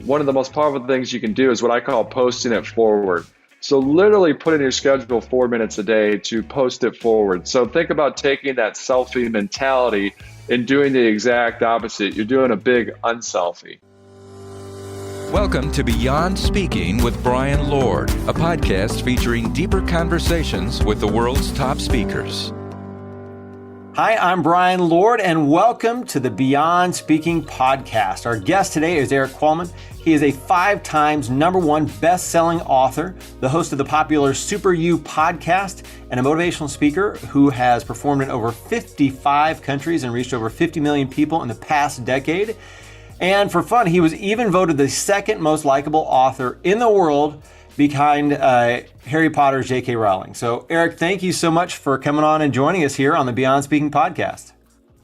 one of the most powerful things you can do is what I call posting it forward. So literally put in your schedule 4 minutes a day to post it forward. So think about taking that selfie mentality and doing the exact opposite. You're doing a big un-selfie. Welcome to Beyond Speaking with Brian Lord, a podcast featuring deeper conversations with the world's top speakers. Hi, I'm Brian Lord, and welcome to the Beyond Speaking podcast. Our guest today is Erik Qualman. He is a 5 times #1 best-selling author, the host of the popular Super You podcast, and a motivational speaker who has performed in over 55 countries and reached over 50 million people in the past decade. And for fun, he was even voted the second most likable author in the world behind Harry Potter's J.K. Rowling. So, Erik, thank you so much for coming on and joining us here on the Beyond Speaking podcast.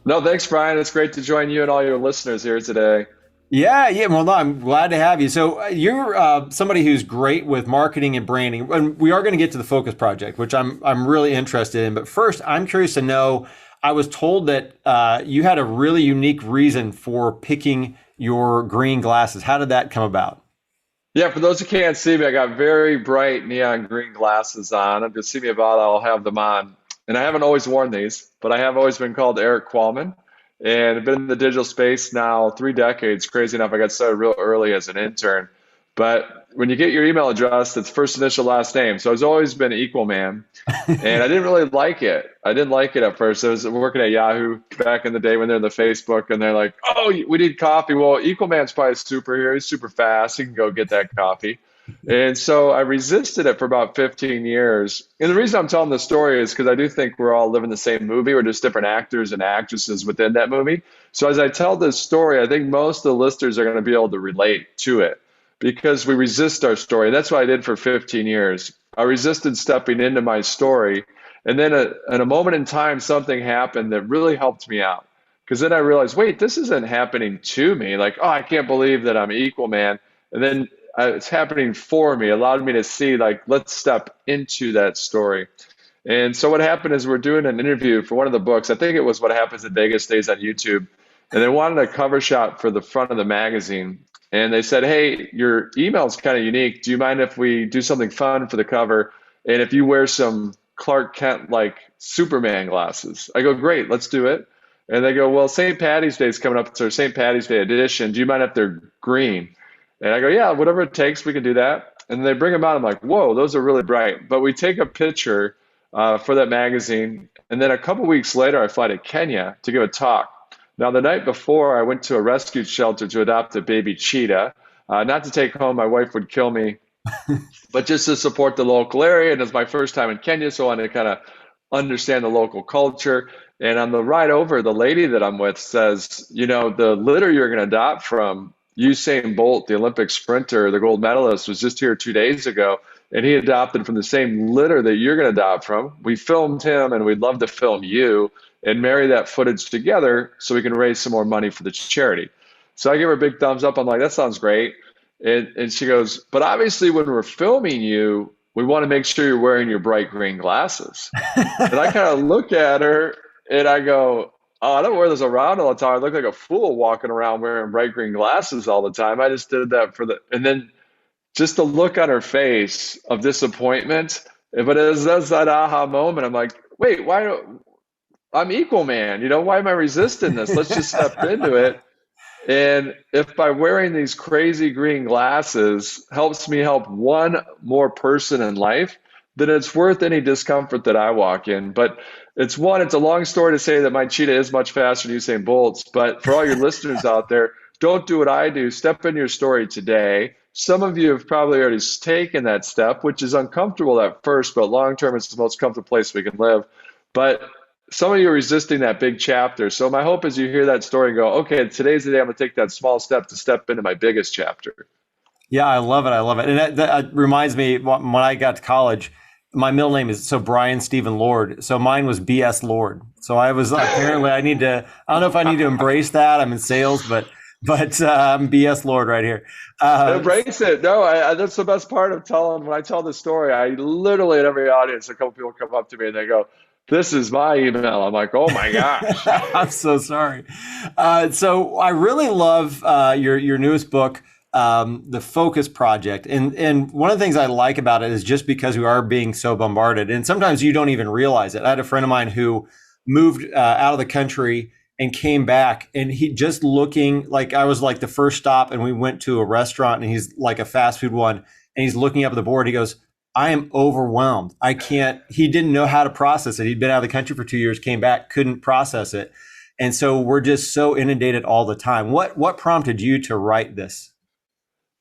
No, thanks, Brian. It's great to join you and all your listeners here today. Yeah. Well, no, I'm glad to have you. So you're somebody who's great with marketing and branding, and we are going to get to the Focus Project, which I'm really interested in. But first, I'm curious to know, I was told that you had a really unique reason for picking your green glasses. How did that come about? Yeah, for those who can't see me, I got very bright neon green glasses on. If you see me about, I'll have them on. And I haven't always worn these, but I have always been called Erik Qualman. And I've been in the digital space now 3 decades. Crazy enough, I got started real early as an intern. But when you get your email address, it's first initial, last name. So I've always been Equal Man. And I didn't really like it. I didn't like it at first. I was working at Yahoo back in the day when they're in the Facebook and they're like, oh, we need coffee. Well, Equal Man's probably a superhero. He's super fast. He can go get that coffee. And so I resisted it for about 15 years. And the reason I'm telling this story is because I do think we're all living the same movie. We're just different actors and actresses within that movie. So as I tell this story, I think most of the listeners are going to be able to relate to it because we resist our story. That's what I did for 15 years. I resisted stepping into my story. And then at a moment in time, something happened that really helped me out. Because then I realized, wait, this isn't happening to me. Like, oh, I can't believe that I'm Equal Man. And then it's happening for me, allowed me to see, like, let's step into that story. And so what happened is we're doing an interview for one of the books. I think it was What Happens in Vegas Stays on YouTube. And they wanted a cover shot for the front of the magazine. And they said, hey, your email's kind of unique. Do you mind if we do something fun for the cover? And if you wear some Clark Kent like Superman glasses? I go, great, let's do it. And they go, well, St. Patty's Day is coming up. It's our St. Patty's Day edition. Do you mind if they're green? And I go, yeah, whatever it takes, we can do that. And they bring them out. I'm like, whoa, those are really bright. But we take a picture for that magazine. And then a couple weeks later, I fly to Kenya to give a talk. Now, the night before, I went to a rescue shelter to adopt a baby cheetah, not to take home, my wife would kill me, but just to support the local area. And it's my first time in Kenya, so I wanted to kind of understand the local culture. And on the ride over, the lady that I'm with says, you know, the litter you're going to adopt from, Usain Bolt, the Olympic sprinter, the gold medalist, was just here 2 days ago, and he adopted from the same litter that you're going to adopt from. We filmed him, and we'd love to film you and marry that footage together so we can raise some more money for the charity. So I give her a big thumbs up. I'm like, that sounds great. And she goes, but obviously when we're filming you, we want to make sure you're wearing your bright green glasses. And I kind of look at her and I go, oh, I don't wear those around all the time. I look like a fool walking around wearing bright green glasses all the time. I just did that and then just the look on her face of disappointment. But as that aha moment, I'm like, wait, I'm Equal Man. You know, why am I resisting this? Let's just step into it. And if by wearing these crazy green glasses helps me help one more person in life, then it's worth any discomfort that I walk in. But it's a long story to say that my cheetah is much faster than Usain Bolt's. But for all your listeners out there, don't do what I do. Step in your story today. Some of you have probably already taken that step, which is uncomfortable at first, but long term, it's the most comfortable place we can live. But some of you are resisting that big chapter. So my hope is you hear that story and go, okay, today's the day I'm going to take that small step to step into my biggest chapter. Yeah, I love it. And that reminds me, when I got to college, my middle name is Brian Stephen Lord. So mine was BS Lord. So I was apparently I don't know if I need to embrace that. I'm in sales, but I'm BS Lord right here. Embrace it. No, that's the best part of telling. When I tell this story, I literally at every audience, a couple people come up to me and they go, this is my email. I'm like, oh my gosh. I'm so sorry. So I really love your newest book, the Focus Project. And one of the things I like about it is just because we are being so bombarded, and sometimes you don't even realize it. I had a friend of mine who moved out of the country and came back, and he just looking like I was like the first stop, and we went to a restaurant, and he's like a fast food one, and he's looking up at the board. He goes, I am overwhelmed. I can't, he didn't know how to process it. He'd been out of the country for 2 years, came back, couldn't process it. And so we're just so inundated all the time. What prompted you to write this?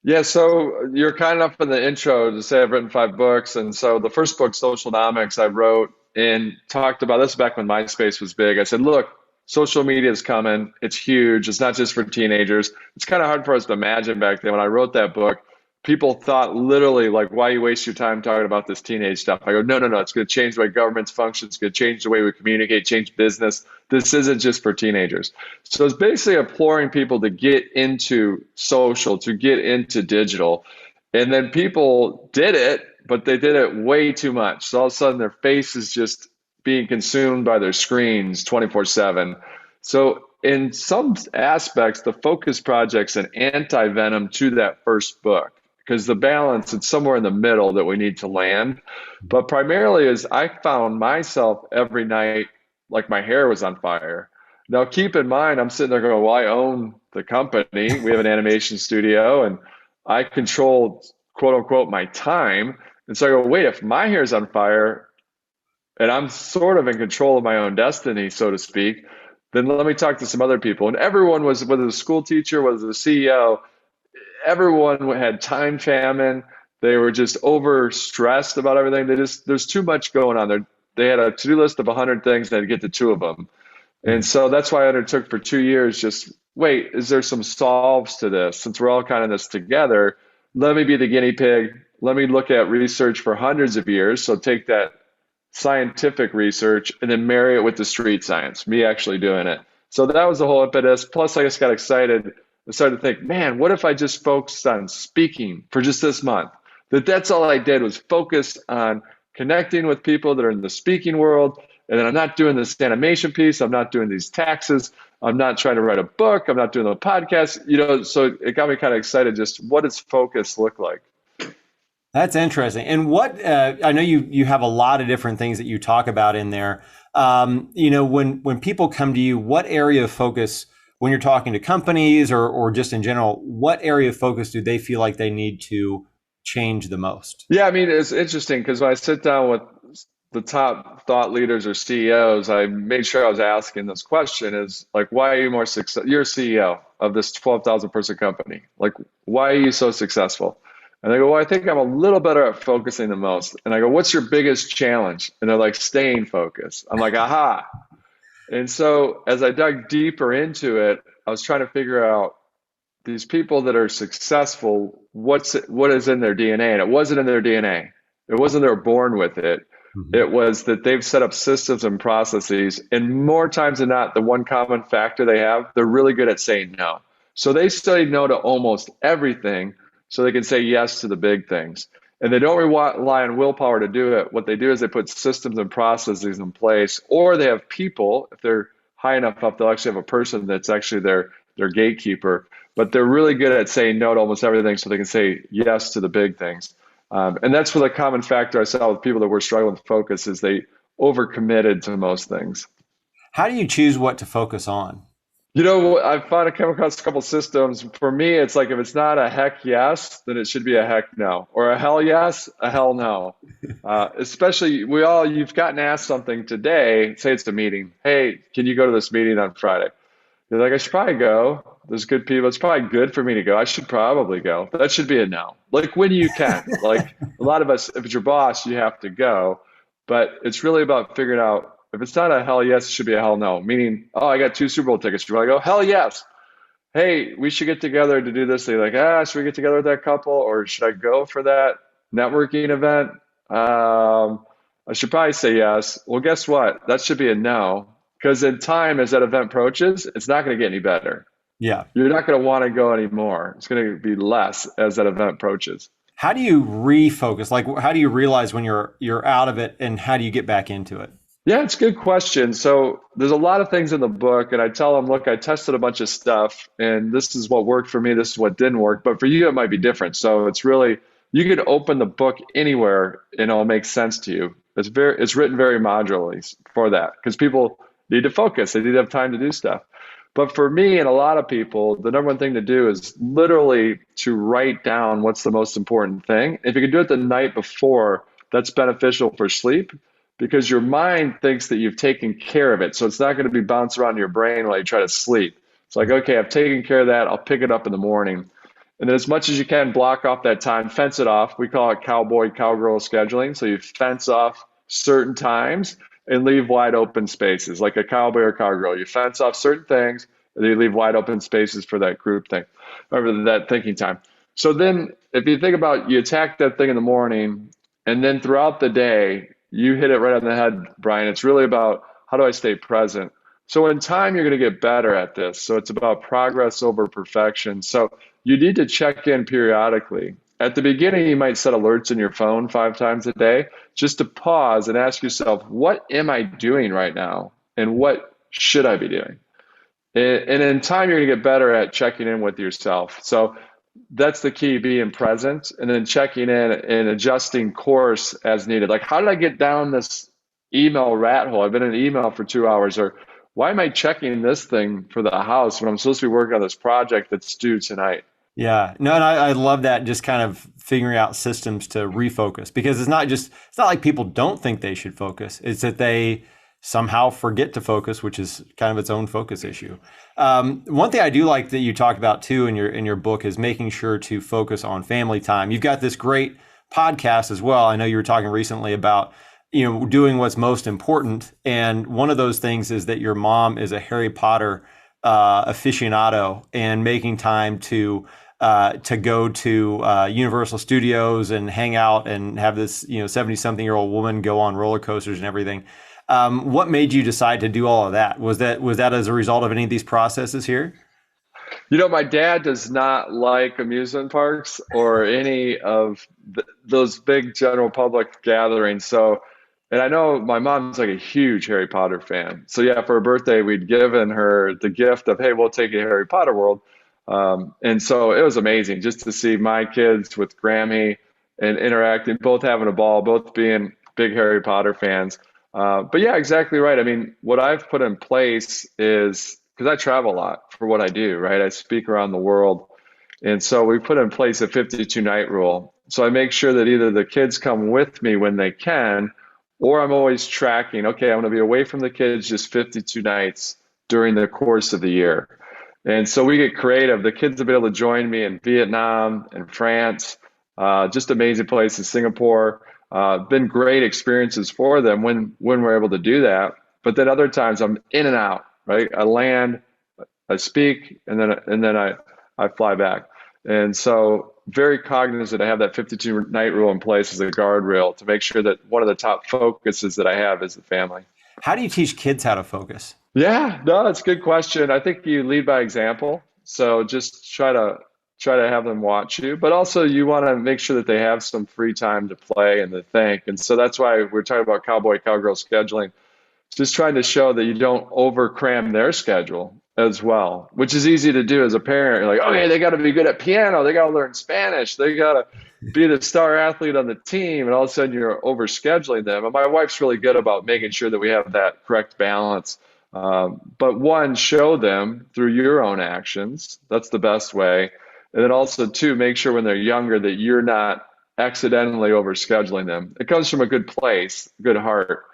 Yeah, so you're kind enough in the intro to say I've written 5 books. And so the first book, Socialnomics, I wrote and talked about this back when MySpace was big. I said, look, social media is coming. It's huge. It's not just for teenagers. It's kind of hard for us to imagine back then. When I wrote that book, people thought literally like, why you waste your time talking about this teenage stuff? I go, no, no, no. It's going to change the way governments function. It's going to change the way we communicate, change business. This isn't just for teenagers. So it's basically imploring people to get into social, to get into digital. And then people did it, but they did it way too much. So all of a sudden their face is just being consumed by their screens 24/7. So in some aspects, the Focus Project's an anti-venom to that first book, because the balance, it's somewhere in the middle that we need to land. But primarily is I found myself every night like my hair was on fire. Now, keep in mind, I'm sitting there going, well, I own the company. We have an animation studio and I control, quote unquote, my time. And so I go, wait, if my hair's on fire and I'm sort of in control of my own destiny, so to speak, then let me talk to some other people. And everyone was, whether the school teacher, whether the CEO, everyone had time famine. They were just overstressed about everything. There's too much going on there. They had a to-do list of 100 things. They had to get to 2 of them. And so that's why I undertook for 2 years, just wait, is there some solves to this? Since we're all kind of this together, let me be the guinea pig. Let me look at research for hundreds of years. So take that scientific research and then marry it with the street science, me actually doing it. So that was the whole impetus. Plus, I just got excited. I started to think, man, what if I just focused on speaking for just this month? That's all I did was focus on connecting with people that are in the speaking world. And then I'm not doing this animation piece. I'm not doing these taxes. I'm not trying to write a book. I'm not doing the podcast. So it got me kind of excited. Just what does focus look like? That's interesting. And what I know you have a lot of different things that you talk about in there. When people come to you, what area of focus, when you're talking to companies or just in general, what area of focus do they feel like they need to change the most? Yeah, I mean, it's interesting because when I sit down with the top thought leaders or CEOs, I made sure I was asking this question is like, why are you more successful? You're a CEO of this 12,000 person company. Like, why are you so successful? And they go, well, I think I'm a little better at focusing the most. And I go, what's your biggest challenge? And they're like, staying focused. I'm like, aha. And so as I dug deeper into it, I was trying to figure out these people that are successful, what is in their DNA? And it wasn't in their DNA. It wasn't they were born with it. Mm-hmm. It was that they've set up systems and processes. And more times than not, the one common factor they have, they're really good at saying no. So they say no to almost everything so they can say yes to the big things. And they don't rely on willpower to do it. What they do is they put systems and processes in place, or they have people. If they're high enough up, they'll actually have a person that's actually their gatekeeper. But they're really good at saying no to almost everything so they can say yes to the big things. And that's what the common factor I saw with people that were struggling with focus is they overcommitted to most things. How do you choose what to focus on? I've come across a couple systems. For me, it's like if it's not a heck yes, then it should be a heck no, or a hell yes, a hell no. Especially you've gotten asked something today. Say it's a meeting. Hey, can you go to this meeting on Friday? You're like, I should probably go. There's good people. It's probably good for me to go. I should probably go. That should be a no. Like when you can. Like a lot of us, if it's your boss, you have to go. But it's really about figuring out if it's not a hell yes, it should be a hell no. Meaning, I got 2 Super Bowl tickets. You want to go? Hell yes. Hey, we should get together to do this. They're like, should we get together with that couple? Or should I go for that networking event? I should probably say yes. Well, guess what? That should be a no. Because in time, as that event approaches, it's not going to get any better. Yeah. You're not going to want to go anymore. It's going to be less as that event approaches. How do you refocus? Like, how do you realize when you're out of it and how do you get back into it? Yeah, it's a good question. So there's a lot of things in the book, and I tell them, look, I tested a bunch of stuff, and this is what worked for me, this is what didn't work. But for you, it might be different. So it's really you could open the book anywhere, and it'll make sense to you. It's written very modularly for that because people need to focus, they need to have time to do stuff. But for me and a lot of people, the number one thing to do is literally to write down what's the most important thing. If you can do it the night before, that's beneficial for sleep because your mind thinks that you've taken care of it. So it's not going to be bouncing around your brain while you try to sleep. It's like, okay, I've taken care of that. I'll pick it up in the morning. And then as much as you can, block off that time, fence it off. We call it cowboy, cowgirl scheduling. So you fence off certain times and leave wide open spaces, like a cowboy or cowgirl. You fence off certain things and you leave wide open spaces for that group thing, or that thinking time. So then if you think about you attack that thing in the morning and then throughout the day, you hit it right on the head, Brian. It's really about how do I stay present? So in time, you're going to get better at this. So it's about progress over perfection. So you need to check in periodically. At the beginning, you might set alerts in your phone 5 times a day just to pause and ask yourself, what am I doing right now? And what should I be doing? And in time, you're going to get better at checking in with yourself. So that's the key, being present and then checking in and adjusting course as needed. Like, how did I get down this email rat hole? I've been in email for 2 hours, or why am I checking this thing for the house when I'm supposed to be working on this project that's due tonight? Yeah, no, and I love that, just kind of figuring out systems to refocus, because it's not like people don't think they should focus. It's that they somehow forget to focus, which is kind of its own focus issue. One thing I do like that you talk about too in your book is making sure to focus on family time. You've got this great podcast as well. I know you were talking recently about doing what's most important, and one of those things is that your mom is a Harry Potter aficionado, and making time to go to Universal Studios and hang out and have this 70-something-year-old woman go on roller coasters and everything. What made you decide to do all of that? Was that as a result of any of these processes here? My dad does not like amusement parks or any of those big general public gatherings. So, and I know my mom's like a huge Harry Potter fan. So yeah, for her birthday, we'd given her the gift of, hey, we'll take you to Harry Potter World. And so it was amazing just to see my kids with Grammy and interacting, both having a ball, both being big Harry Potter fans. But yeah, exactly right. I mean, what I've put in place is because I travel a lot for what I do, right? I speak around the world. And so we put in place a 52 night rule. So I make sure that either the kids come with me when they can, or I'm always tracking, okay, I'm going to be away from the kids just 52 nights during the course of the year. And so we get creative. The kids have been able to join me in Vietnam and France, just amazing places, Singapore. Been great experiences for them when we're able to do that. But then other times I'm in and out, right? I land, I speak, and then I fly back. And so very cognizant, I have that 52 night rule in place as a guardrail to make sure that one of the top focuses that I have is the family. How do you teach kids how to focus? Yeah, no, that's a good question. I think you lead by example. So just try to have them watch you, but also you want to make sure that they have some free time to play and to think. And so that's why we're talking about cowboy cowgirl scheduling, just trying to show that you don't over cram their schedule as well, which is easy to do as a parent. You're like, okay, they got to be good at piano, they got to learn Spanish, they got to be the star athlete on the team, and all of a sudden you're over scheduling them. And my wife's really good about making sure that we have that correct balance. But one, show them through your own actions. That's the best way. And then also, two, make sure when they're younger that you're not accidentally overscheduling them. It comes from a good place, a good heart.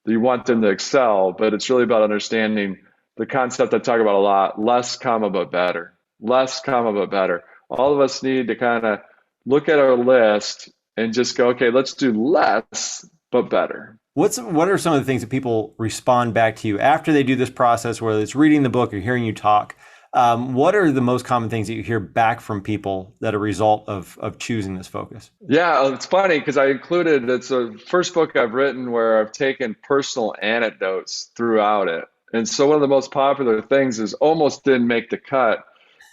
You want them to excel, but it's really about understanding the concept I talk about a lot: less comma but better. Less comma but better. All of us need to kind of look at our list and just go, okay, let's do less but better. What are some of the things that people respond back to you after they do this process, whether it's reading the book or hearing you talk? What are the most common things that you hear back from people that are a result of choosing this focus? Yeah, it's funny because it's the first book I've written where I've taken personal anecdotes throughout it. And so one of the most popular things is almost didn't make the cut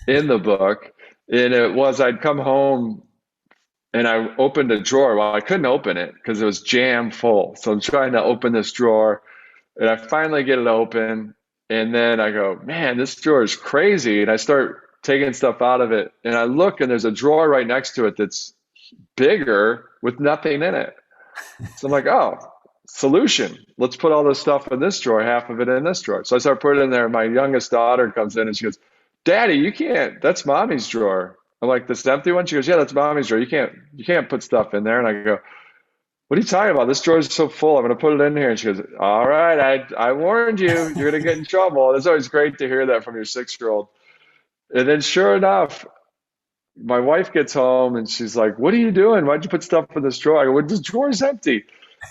in the book. And it was I'd come home and I opened a drawer. Well, I couldn't open it because it was jam full. So I'm trying to open this drawer And I finally get it open. And then I go, man, this drawer is crazy. And I start taking stuff out of it. And I look, and there's a drawer right next to it that's bigger with nothing in it. So I'm like, oh, solution. Let's put all this stuff in this drawer, half of it in this drawer. So I start putting it in there. And my youngest daughter comes in and she goes, Daddy, you can't, that's mommy's drawer. I'm like, this empty one? She goes, yeah, that's mommy's drawer. You can't put stuff in there. And I go, what are you talking about? This drawer is so full. I'm going to put it in here. And she goes, all right, I warned you. You're going to get in trouble. It's always great to hear that from your 6-year-old. And then sure enough, my wife gets home and she's like, what are you doing? Why'd you put stuff in this drawer? I go, well, this drawer is empty.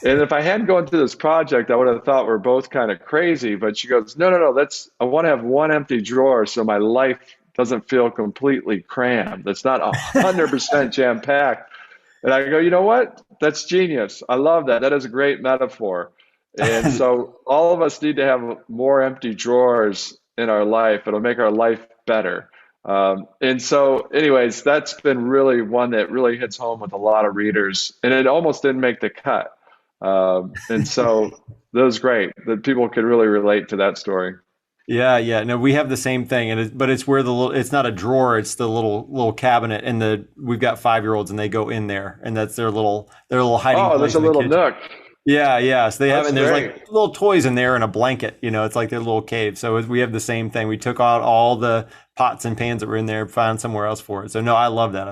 And if I hadn't gone through this project, I would have thought we're both kind of crazy. But she goes, no, I want to have one empty drawer so my life doesn't feel completely crammed. It's not 100% jam packed. And I go, you know what? That's genius. I love that. That is a great metaphor. And so all of us need to have more empty drawers in our life. It'll make our life better. And so anyways, that's been really one that really hits home with a lot of readers, and it almost didn't make the cut. And so that was great that people could really relate to that story. Yeah. No, we have the same thing, but it's where it's not a drawer, it's the little cabinet, and we've got 5-year-olds and they go in there, and that's their little hiding place. Oh, there's a little nook. Yeah. So they have, and there's great. like little toys in there and a blanket, it's like their little cave. So we have the same thing. We took out all the pots and pans that were in there, found somewhere else for it. So no, I love that.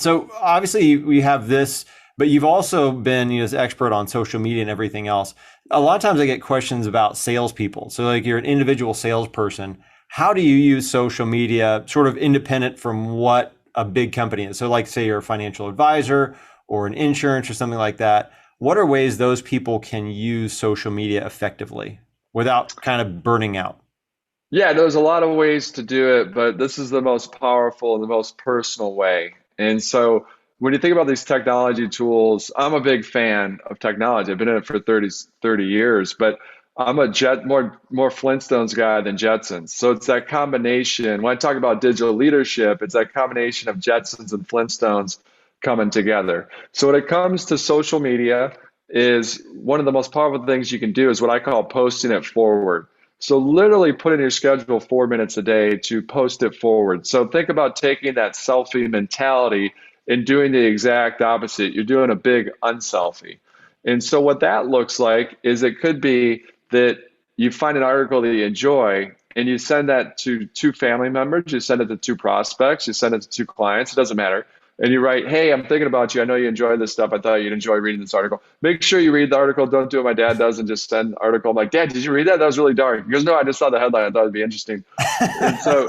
So obviously we have this, but you've also been this expert on social media and everything else. A lot of times I get questions about salespeople. So like you're an individual salesperson. How do you use social media sort of independent from what a big company is? So like say you're a financial advisor or an insurance or something like that. What are ways those people can use social media effectively without kind of burning out? Yeah, there's a lot of ways to do it, but this is the most powerful and the most personal way. And so when you think about these technology tools, I'm a big fan of technology. I've been in it for 30 years, but I'm a more Flintstones guy than Jetsons. So it's that combination. When I talk about digital leadership, it's that combination of Jetsons and Flintstones coming together. So when it comes to social media, is one of the most powerful things you can do is what I call posting it forward. So literally put in your schedule 4 minutes a day to post it forward. So think about taking that selfie mentality and doing the exact opposite. You're doing a big un-selfie. And so what that looks like is it could be that you find an article that you enjoy and you send that to 2 family members, you send it to 2 prospects, you send it to 2 clients, it doesn't matter. And you write, hey, I'm thinking about you. I know you enjoy this stuff. I thought you'd enjoy reading this article. Make sure you read the article. Don't do what my dad does and just send an article. I'm like, Dad, did you read that? That was really dark. He goes, no, I just saw the headline. I thought it'd be interesting. And so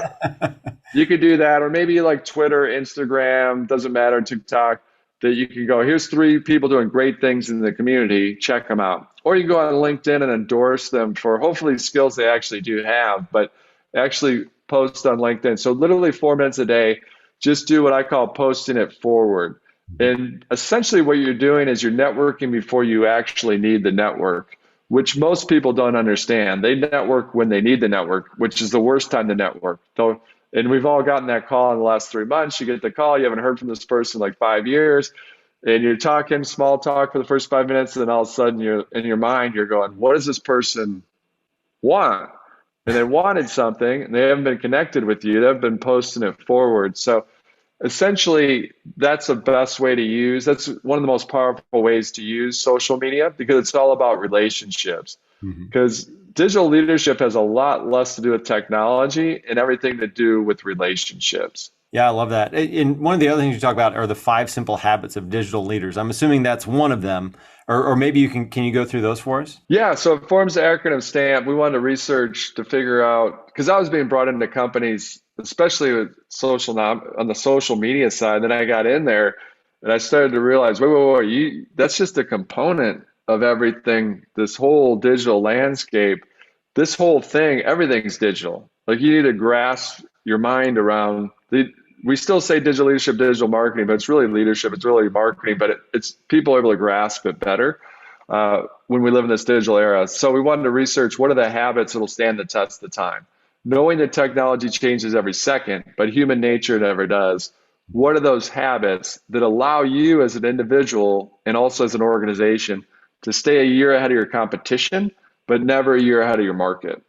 you could do that. Or maybe like Twitter, Instagram, doesn't matter, TikTok, that you can go, here's 3 people doing great things in the community. Check them out. Or you go on LinkedIn and endorse them for hopefully skills they actually do have, but actually post on LinkedIn. So literally 4 minutes a day. Just do what I call posting it forward. And essentially what you're doing is you're networking before you actually need the network, which most people don't understand. They network when they need the network, which is the worst time to network. So, and we've all gotten that call in the last 3 months. You get the call, you haven't heard from this person in like 5 years, and you're talking small talk for the first 5 minutes, and then all of a sudden you're in your mind, you're going, what does this person want? And they wanted something, and they haven't been connected with you. They've been posting it forward. So essentially, that's the best way to use. That's one of the most powerful ways to use social media because it's all about relationships. Because digital leadership has a lot less to do with technology and everything to do with relationships. Yeah, I love that. And one of the other things you talk about are the 5 simple habits of digital leaders. I'm assuming that's one of them, or maybe can you go through those for us? Yeah, so it forms the acronym STAMP. We wanted to research to figure out, because I was being brought into companies, especially with on the social media side. Then I got in there and I started to realize, wait, that's just a component of everything, this whole digital landscape, this whole thing, everything's digital. Like you need to grasp your mind around we still say digital leadership, digital marketing, but it's really leadership. It's really marketing, but it's people are able to grasp it better when we live in this digital era. So we wanted to research what are the habits that will stand the test of time. Knowing that technology changes every second, but human nature never does. What are those habits that allow you as an individual and also as an organization to stay a year ahead of your competition but never a year ahead of your market.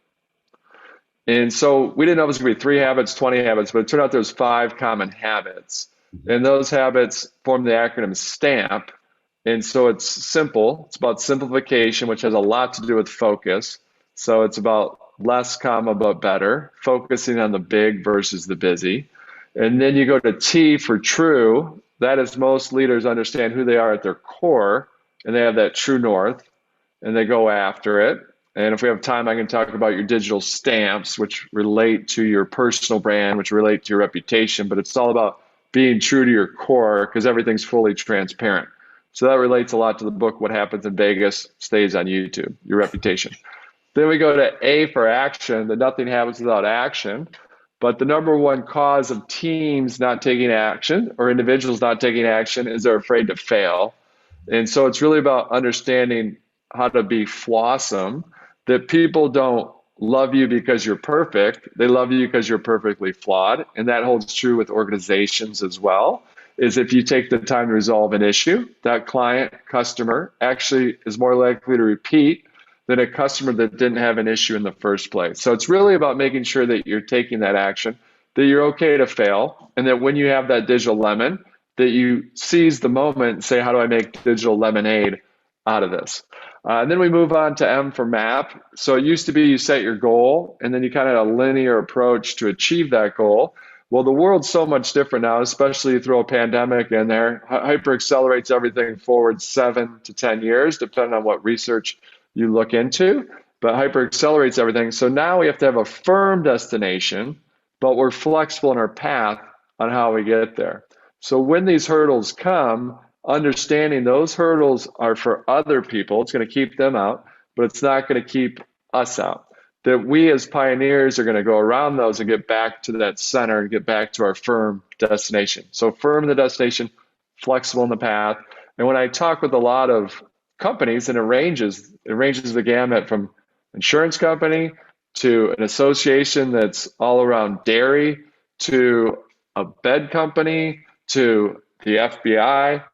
And so we didn't know it was going to be 3 habits, 20 habits, but it turned out there's 5 common habits. And those habits form the acronym STAMP. And so it's simple. It's about simplification, which has a lot to do with focus. So it's about less, but better, focusing on the big versus the busy. And then you go to T for true. That is, most leaders understand who they are at their core, and they have that true north, and they go after it. And if we have time, I can talk about your digital stamps, which relate to your personal brand, which relate to your reputation. But it's all about being true to your core, because everything's fully transparent. So that relates a lot to the book, What Happens in Vegas Stays on YouTube, your reputation. Then we go to A for action, that nothing happens without action. But the number one cause of teams not taking action or individuals not taking action is they're afraid to fail. And so it's really about understanding how to be flawsome, that people don't love you because you're perfect. They love you because you're perfectly flawed. And that holds true with organizations as well, is if you take the time to resolve an issue, that client, customer actually is more likely to repeat than a customer that didn't have an issue in the first place. So it's really about making sure that you're taking that action, that you're okay to fail, and that when you have that digital lemon, that you seize the moment and say, how do I make digital lemonade out of this? And then we move on to M for map. So it used to be you set your goal, and then you kind of had a linear approach to achieve that goal. Well, the world's so much different now, especially you throw a pandemic in there. Hyper accelerates everything forward 7 to 10 years, depending on what research you look into, but hyper accelerates everything. So now we have to have a firm destination, but we're flexible in our path on how we get there. So when these hurdles come, understanding those hurdles are for other people, it's going to keep them out, but it's not going to keep us out. That we as pioneers are going to go around those and get back to that center and get back to our firm destination. So firm in the destination, flexible in the path. And when I talk with a lot of companies, and it ranges the gamut from insurance company to an association that's all around dairy, to a bed company, to the FBI.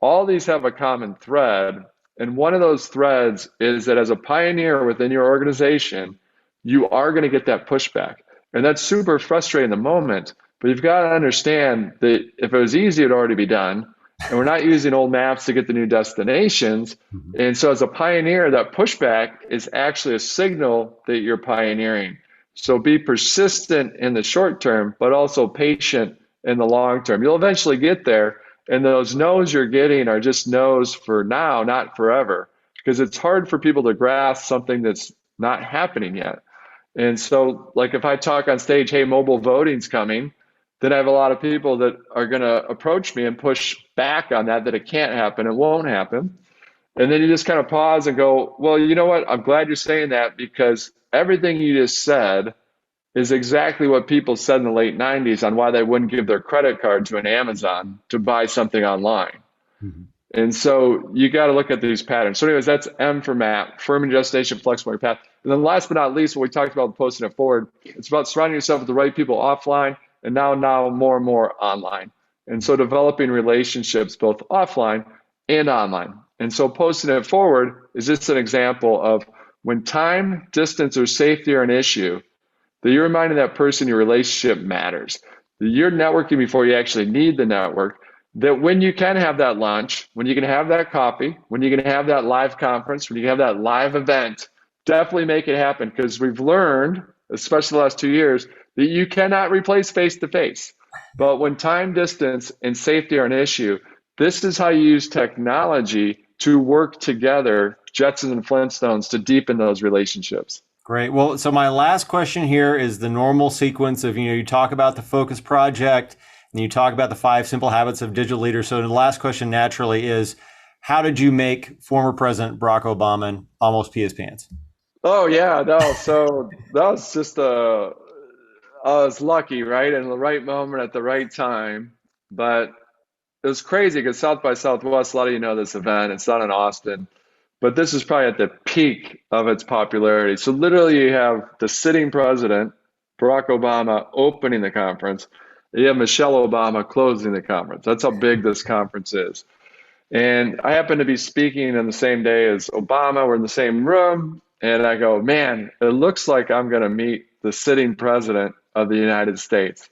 All these have a common thread. And one of those threads is that as a pioneer within your organization, you are going to get that pushback. And that's super frustrating in the moment, but you've got to understand that if it was easy, it'd already be done. And we're not using old maps to get the new destinations. And so as a pioneer, that pushback is actually a signal that you're pioneering. So be persistent in the short term, but also patient in the long term. You'll eventually get there. And those no's you're getting are just no's for now, not forever, because it's hard for people to grasp something that's not happening yet. And so like if I talk on stage, hey, mobile voting's coming, then I have a lot of people that are going to approach me and push back on that it can't happen, it won't happen. And then you just kind of pause and go, well, you know what? I'm glad you're saying that, because everything you just said is exactly what people said in the late 90s on why they wouldn't give their credit card to an Amazon to buy something online. And so you got to look at these patterns. So anyways, that's M for map, firm and destination, flexible in your path. And then last but not least, what we talked about posting it forward, it's about surrounding yourself with the right people offline, and now more and more online. And so developing relationships both offline and online. And so posting it forward is just an example of when time, distance, or safety are an issue, that you're reminding that person your relationship matters. That you're networking before you actually need the network. That when you can have that lunch, when you can have that coffee, when you can have that live conference, when you can have that live event, definitely make it happen, because we've learned, especially the last 2 years, that you cannot replace face-to-face. But when time, distance, and safety are an issue, this is how you use technology to work together, Jetsons and Flintstones, to deepen those relationships. Great. Well, so my last question here is the normal sequence of, you talk about the focus project and you talk about the 5 simple habits of digital leaders. So the last question naturally is, how did you make former President Barack Obama almost pee his pants? Oh, yeah. No, so that was just I was lucky, right? In the right moment at the right time. But it was crazy because South by Southwest, a lot of you know this event, it's not in Austin, but this is probably at the peak of its popularity. So literally you have the sitting president, Barack Obama, opening the conference. You have Michelle Obama closing the conference. That's how big this conference is. And I happened to be speaking on the same day as Obama. We're in the same room. and I go, man, it looks like I'm going to meet the sitting president of the United States.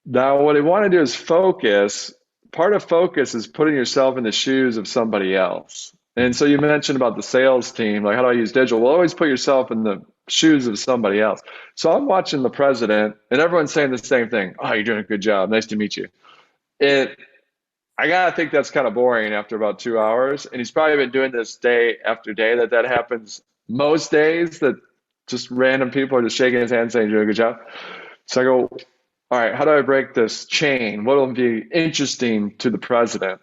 Now, what I want to do is focus. Part of focus is putting yourself in the shoes of somebody else. And so you mentioned about the sales team, like how do I use digital? Well, always put yourself in the shoes of somebody else. So I'm watching the president and everyone's saying the same thing. Oh, you're doing a good job. Nice to meet you. I gotta think that's kind of boring after about 2 hours. And he's probably been doing this day after day that happens most days, that just random people are just shaking his hand saying, you're doing a good job. So I go, all right, how do I break this chain? What will be interesting to the president?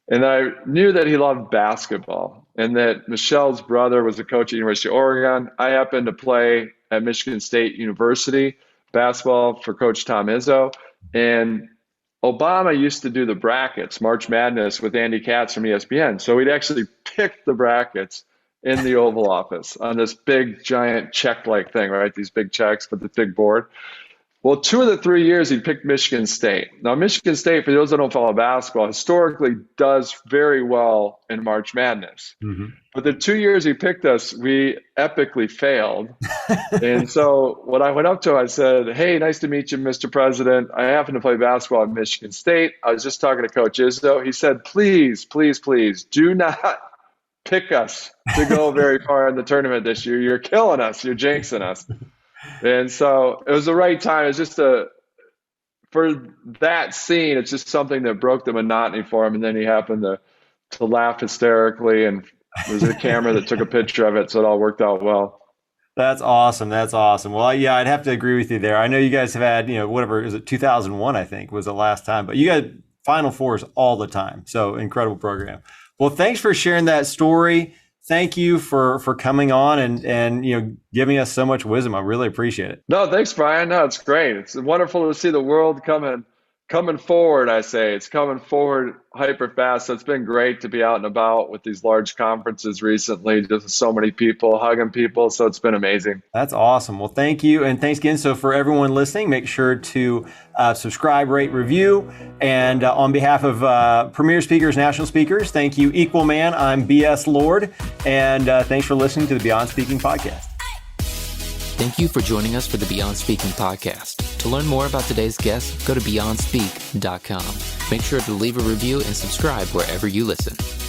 And I knew that he loved basketball and that Michelle's brother was a coach at University of Oregon. I happened to play at Michigan State University basketball for Coach Tom Izzo. And Obama used to do the brackets, March Madness, with Andy Katz from ESPN. So we'd actually pick the brackets in the Oval Office on this big, giant check-like thing, right? These big checks with the big board. Well, 2 of the 3 years he picked Michigan State. Now, Michigan State, for those that don't follow basketball, historically does very well in March Madness. Mm-hmm. But the 2 years he picked us, we epically failed. And so when I went up to him, I said, hey, nice to meet you, Mr. President. I happen to play basketball at Michigan State. I was just talking to Coach Izzo. He said, please, please, please, do not pick us to go very far in the tournament this year. You're killing us. You're jinxing us. And so it was the right time. It's just for that scene, it's just something that broke the monotony for him. And then he happened to laugh hysterically, and there was a camera that took a picture of it. So it all worked out well. That's awesome. That's awesome. Well, yeah, I'd have to agree with you there. I know you guys have had, whatever, is it 2001, I think was the last time, but you got Final Fours all the time. So incredible program. Well, thanks for sharing that story. Thank you for coming on and giving us so much wisdom. I really appreciate it. No, thanks, Brian. No, it's great. It's wonderful to see the world coming forward. I say it's coming forward hyper fast. So it's been great to be out and about with these large conferences recently, just so many people, hugging people. So it's been amazing. That's awesome. Well, thank you. And thanks again. So for everyone listening, make sure to subscribe, rate, review. And on behalf of Premier Speakers, National Speakers, thank you, Equal Man. I'm BS Lord. And thanks for listening to the Beyond Speaking podcast. Thank you for joining us for the Beyond Speaking podcast. To learn more about today's guest, go to BeyondSpeak.com. Make sure to leave a review and subscribe wherever you listen.